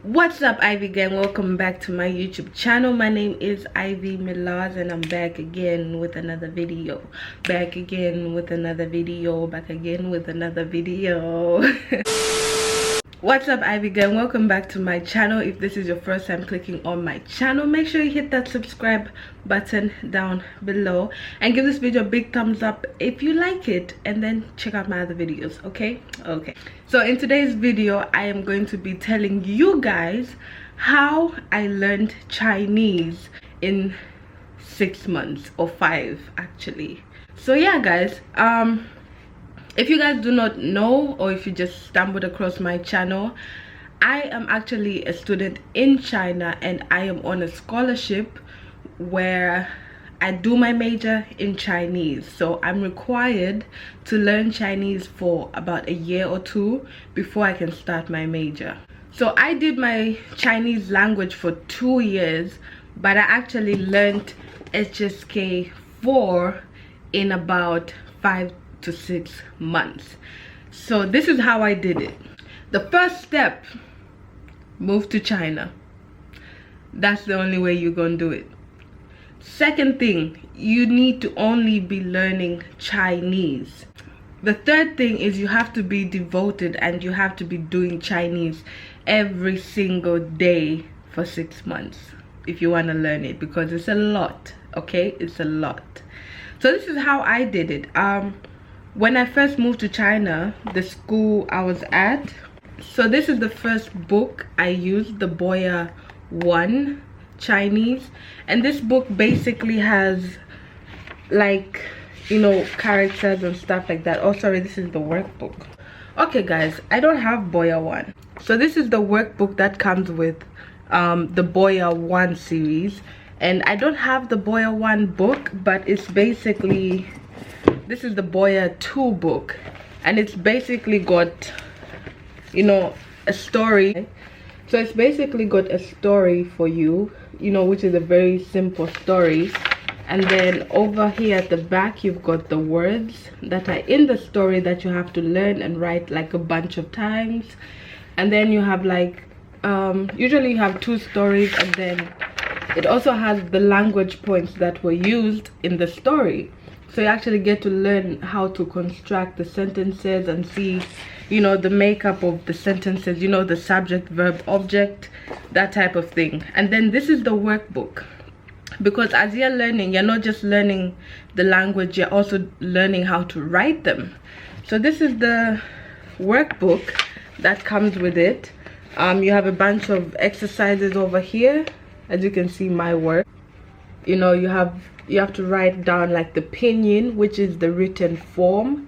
What's up, Ivy gang? Welcome back to my YouTube channel. My name is Ivy Milaz and I'm back again with another video. Back again with another video. What's up, Ivy gang? Welcome back to my channel. If this is your first time clicking on my channel, make sure you hit that subscribe button down below and give this video a big thumbs up if you like it, and then check out my other videos. Okay, so in today's video I am going to be telling you guys how I learned Chinese in 6 months, or 5 actually. So yeah guys, if you guys do not know, or if you just stumbled across my channel, I am actually a student in China and I am on a scholarship where I do my major in Chinese. So I'm required to learn Chinese for about a year or two before I can start my major. So I did my Chinese language for 2 years, but I actually learned HSK 4 in about 5 to 6 months. So this is how I did it. The first step, move to China. That's the only way you're gonna do it. Second thing, you need to only be learning Chinese. The third thing is you have to be devoted and you have to be doing Chinese every single day for 6 months if you want to learn it, because it's a lot. Okay, it's a lot. So this is how I did it. When I first moved to China, the school I was at, so this is the first book I used, the Boya 1 Chinese, and this book basically has, like, you know, characters and stuff like that. Oh sorry, this is the workbook. Okay guys, I don't have Boya 1, so this is the workbook that comes with the Boya 1 series, and I don't have the Boya 1 book, but it's basically, this is the Boya 2 book, and it's basically got, you know, a story. So it's basically got a story for you, you know, which is a very simple story. And then over here at the back you've got the words that are in the story that you have to learn and write like a bunch of times. And then you have like usually you have 2 stories, and then it also has the language points that were used in the story. So you actually get to learn how to construct the sentences and see, you know, the makeup of the sentences, you know, the subject, verb, object, that type of thing. And then this is the workbook, because as you're learning, you're not just learning the language, you're also learning how to write them. So this is the workbook that comes with it. You have a bunch of exercises over here. As you can see, my work, you know, you have to write down like the pinyin, which is the written form,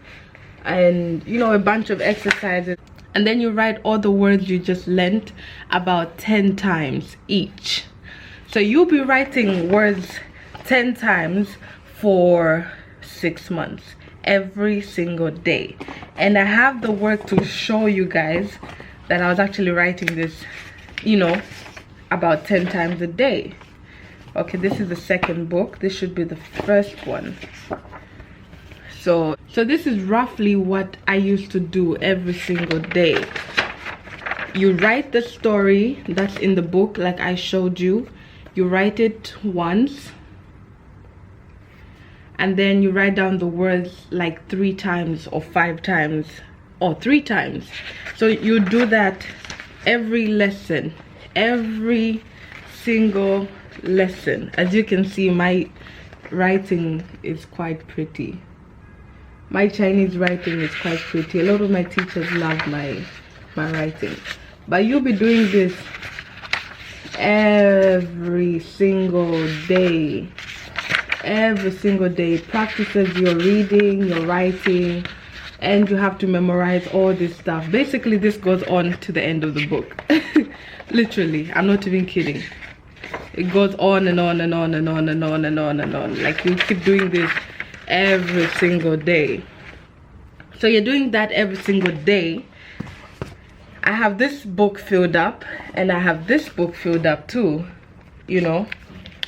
and you know, a bunch of exercises, and then you write all the words you just learnt about 10 times each. So you'll be writing words 10 times for 6 months, every single day. And I have the work to show you guys that I was actually writing this, you know, about 10 times a day. Okay, this is the second book. This should be the first one. So this is roughly what I used to do every single day. You write the story that's in the book, like I showed you. You write it once, and then you write down the words like 3 times or 5 times or 3 times. So you do that every lesson, every single lesson. As you can see, my writing is quite pretty. My Chinese writing is quite pretty. A lot of my teachers love my writing. But you'll be doing this every single day. Every single day. Practices your reading, your writing, and you have to memorize all this stuff. Basically this goes on to the end of the book. Literally, I'm not even kidding. It goes on and on and on and on and on and on and on. Like, you keep doing this every single day. So you're doing that every single day. I have this book filled up, and I have this book filled up too, you know,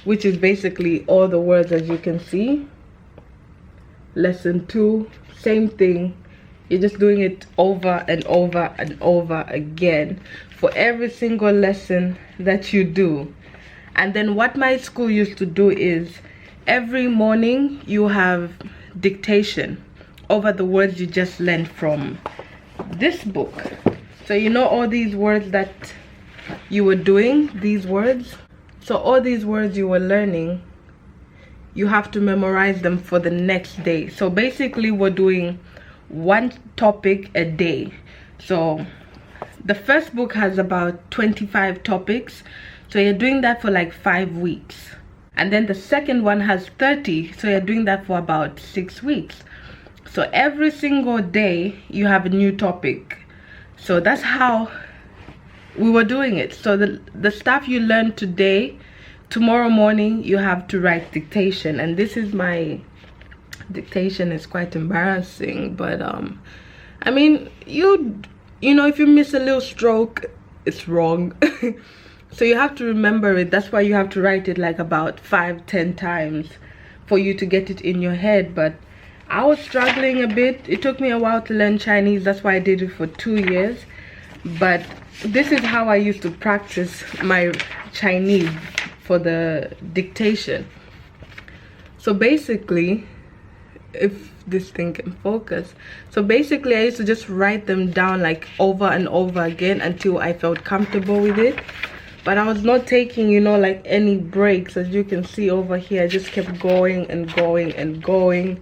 which is basically all the words, as you can see. Lesson 2, same thing. You're just doing it over and over and over again for every single lesson that you do. And then what my school used to do is every morning you have dictation over the words you just learned from this book. So you know all these words that you were doing, these words, so all these words you were learning, you have to memorize them for the next day. So basically we're doing one topic a day. So the first book has about 25 topics, so you're doing that for like 5 weeks. And then the second one has 30, so you're doing that for about 6 weeks. So every single day you have a new topic. So that's how we were doing it. So the stuff you learn today, tomorrow morning you have to write dictation. And this is my dictation. Is quite embarrassing, but I mean, you know, if you miss a little stroke, it's wrong. So you have to remember it. That's why you have to write it like about 5-10 times for you to get it in your head. But I was struggling a bit. It took me a while to learn Chinese. That's why I did it for 2 years. But this is how I used to practice my Chinese for the dictation. So basically, if this thing can focus, so basically I used to just write them down like over and over again until I felt comfortable with it. But I was not taking, you know, like any breaks. As you can see over here, I just kept going and going and going.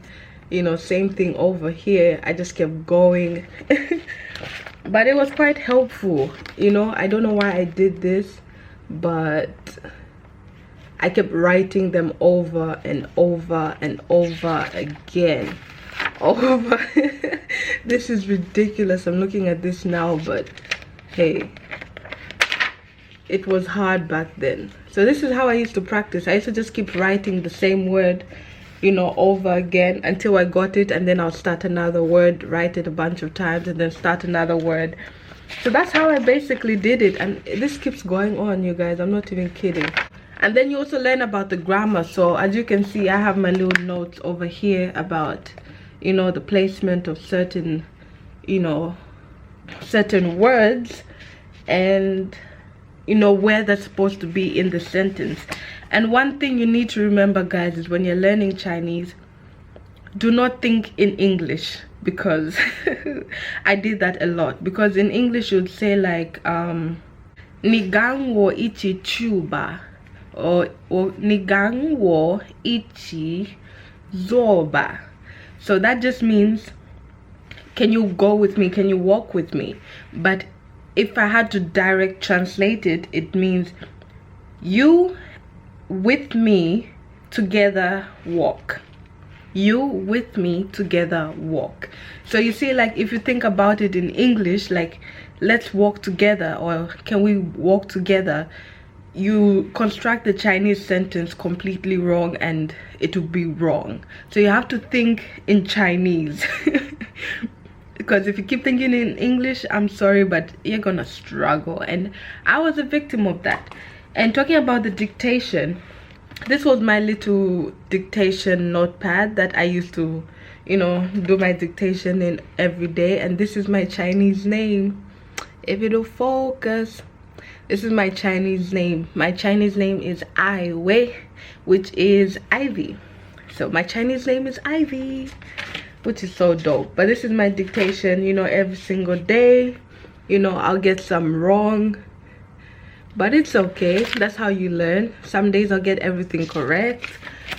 You know, same thing over here, I just kept going. But it was quite helpful, you know. I don't know why I did this, but I kept writing them over and over and over again. Over. This is ridiculous. I'm looking at this now, but hey, it was hard back then. So this is how I used to practice. I used to just keep writing the same word, you know, over again until I got it, and then I'll start another word, write it a bunch of times, and then start another word. So that's how I basically did it, and this keeps going on, you guys. I'm not even kidding. And then you also learn about the grammar. So as you can see, I have my little notes over here about, you know, the placement of certain, you know, certain words, and you know where that's supposed to be in the sentence. And one thing you need to remember, guys, is when you're learning Chinese, do not think in English, because I did that a lot. Because in English you'd say like nigang wo ichi chuba, or nigang wo ichi zoba. So that just means, can you go with me, can you walk with me? But if I had to direct translate it, it means you with me together walk. You with me together walk. So you see, like if you think about it in English, like let's walk together, or can we walk together, you construct the Chinese sentence completely wrong and it will be wrong. So you have to think in Chinese. Because if you keep thinking in English, I'm sorry, but you're gonna struggle. And I was a victim of that. And talking about the dictation, this was my little dictation notepad that I used to, you know, do my dictation in every day. And this is my Chinese name. If it'll focus, this is my Chinese name. My Chinese name is Ai Wei, which is Ivy. So my Chinese name is Ivy, which is so dope. But this is my dictation, you know, every single day. You know, I'll get some wrong, but it's okay. That's how you learn. Some days I'll get everything correct.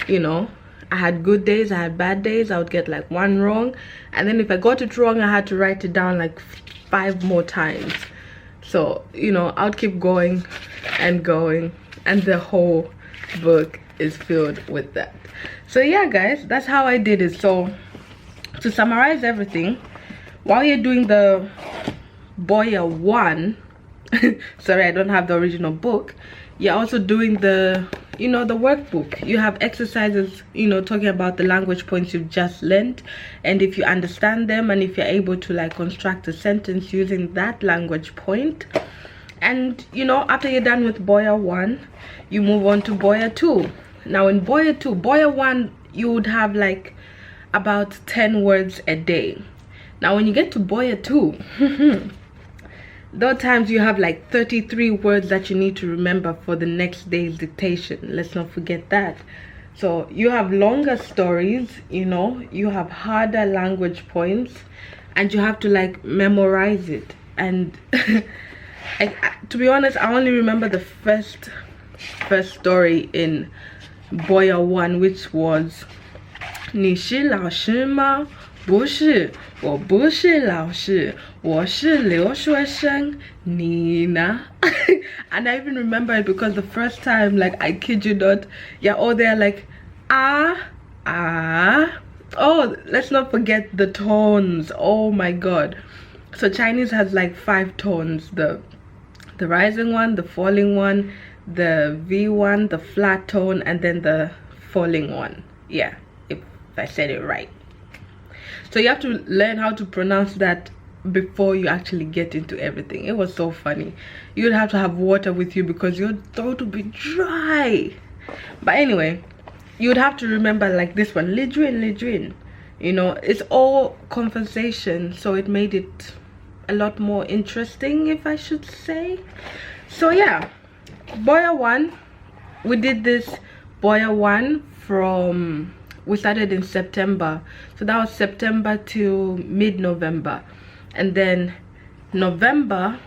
You know, I had good days, I had bad days. I would get like one wrong, and then if I got it wrong, I had to write it down like 5 more times. So, you know, I'll keep going and going, and the whole book is filled with that. So yeah, guys, that's how I did it. So to summarize everything, while you're doing the Boya 1, sorry, I don't have the original book, you're also doing the, you know, the workbook. You have exercises, you know, talking about the language points you've just learned, and if you understand them, and if you're able to like construct a sentence using that language point. And you know, after you're done with Boya 1, you move on to Boya 2. Now in Boya 2, Boya 1, you would have like about 10 words a day. Now when you get to Boya 2, there are times you have like 33 words that you need to remember for the next day's dictation. Let's not forget that. So you have longer stories, you know, you have harder language points, and you have to like memorize it. And to be honest, I only remember the first story in Boya 1, which was 你是老师吗？不是，我不是老师，我是留学生，你呢？ And I even remember it because the first time, like, I kid you not, yeah, all they're like, ah. Oh, let's not forget the tones. Oh my god. So Chinese has like 5 tones: the rising one, the falling one, the V one, the flat tone, and then the falling one. Yeah, if I said it right. So you have to learn how to pronounce that before you actually get into everything. It was so funny. You'd have to have water with you because your throat would be dry. But anyway, you would have to remember like this one, Lidrin. You know, it's all conversation, so it made it a lot more interesting, if I should say. So yeah, Boya 1, we did this Boya 1 from, we started in September, so that was September to mid-November, and then November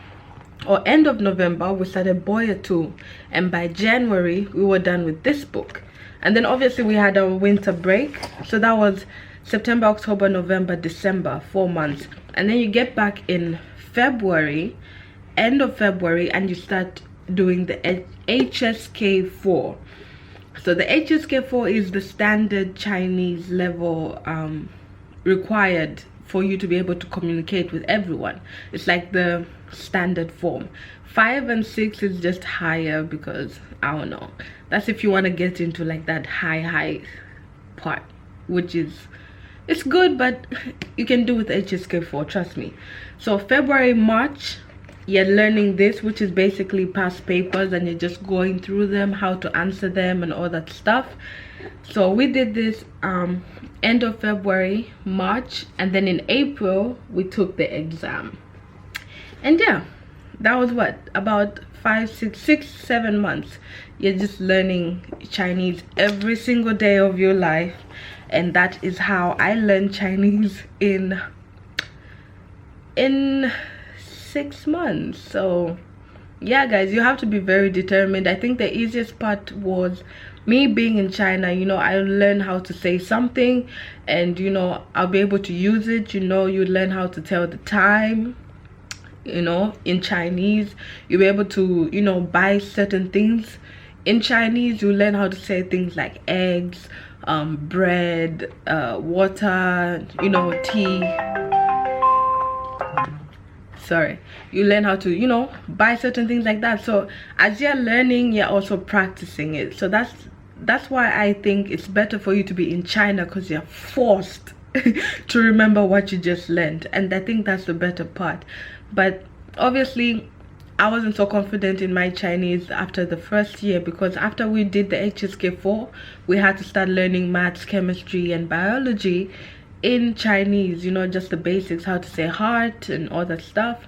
or end of November we started Boya 2, and by January we were done with this book. And then obviously we had a winter break, so that was September, October, November, December, 4 months. And then you get back in February, end of February, and you start doing the HSK4. So the HSK4 is the standard Chinese level required for you to be able to communicate with everyone. It's like the standard form. 5 and 6 is just higher because, I don't know, that's if you want to get into like that high part, which is, it's good, but you can do with HSK4, trust me. So February, March, you're learning this, which is basically past papers, and you're just going through them, how to answer them and all that stuff. So we did this end of February, March, and then in April we took the exam. And yeah, that was what, about 5, 6, 7 months. You're just learning Chinese every single day of your life. And that is how I learned Chinese in 6 months. So yeah guys, you have to be very determined. I think the easiest part was me being in China. You know, I learned how to say something, and you know, I'll be able to use it. You know, you learn how to tell the time, you know, in Chinese. You'll be able to, you know, buy certain things in Chinese. You learn how to say things like eggs, bread, water, you know, tea. Sorry, you learn how to, you know, buy certain things like that. So as you're learning, you're also practicing it. So that's why I think it's better for you to be in China, because you're forced to remember what you just learned. And I think that's the better part. But obviously I wasn't so confident in my Chinese after the first year, because after we did the HSK4 we had to start learning maths, chemistry and biology in Chinese, you know, just the basics, how to say heart and all that stuff.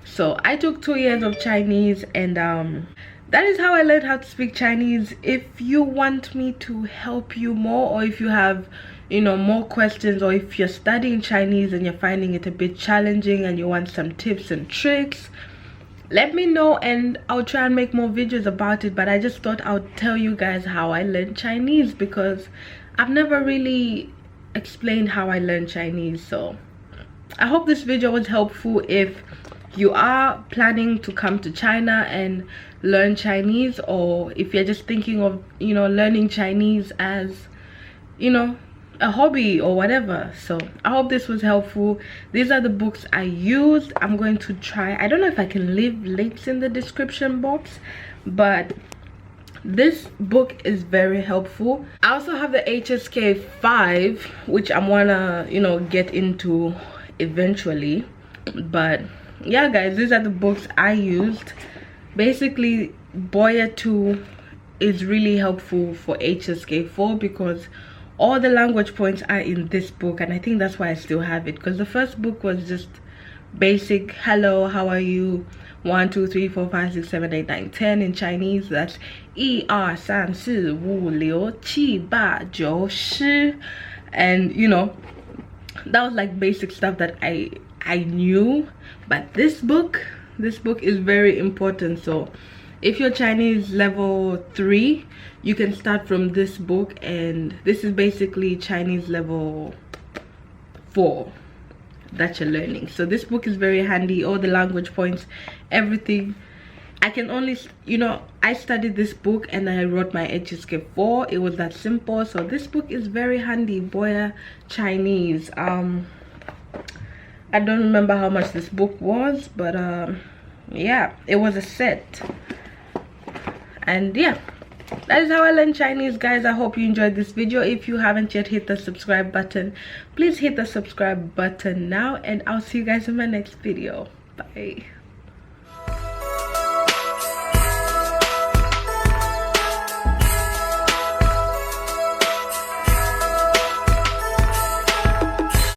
So I took 2 years of Chinese, and that is how I learned how to speak Chinese. If you want me to help you more, or if you have, you know, more questions, or if you're studying Chinese and you're finding it a bit challenging and you want some tips and tricks, let me know and I'll try and make more videos about it. But I just thought I would tell you guys how I learned Chinese, because I've never really explained how I learned Chinese. So I hope this video was helpful if you are planning to come to China and learn Chinese, or if you're just thinking of, you know, learning Chinese as, you know, a hobby or whatever. So I hope this was helpful. These are the books I used. I'm going to try, I don't know if I can leave links in the description box, but this book is very helpful. I also have the HSK 5, which I'm gonna, you know, get into eventually. But yeah guys, these are the books I used. Basically Boya 2 is really helpful for HSK 4 because all the language points are in this book, and I think that's why I still have it, because the first book was just basic hello, how are you, 1 2 3 4 5 6 7 8 9 10. In Chinese, that's 1 2 3 4 5 6 7 8 9 10. And you know, that was like basic stuff that I knew. But this book is very important. So if you're Chinese level 3, you can start from this book, and this is basically Chinese level 4 that you're learning. So this book is very handy, all the language points, everything. I can only, you know, I studied this book and I wrote my HSK 4. It was that simple. So this book is very handy. Boya Chinese. I don't remember how much this book was, but yeah, it was a set. And yeah, that is how I learned Chinese, guys. I hope you enjoyed this video. If you haven't yet hit the subscribe button, please hit the subscribe button now, and I'll see you guys in my next video. Bye.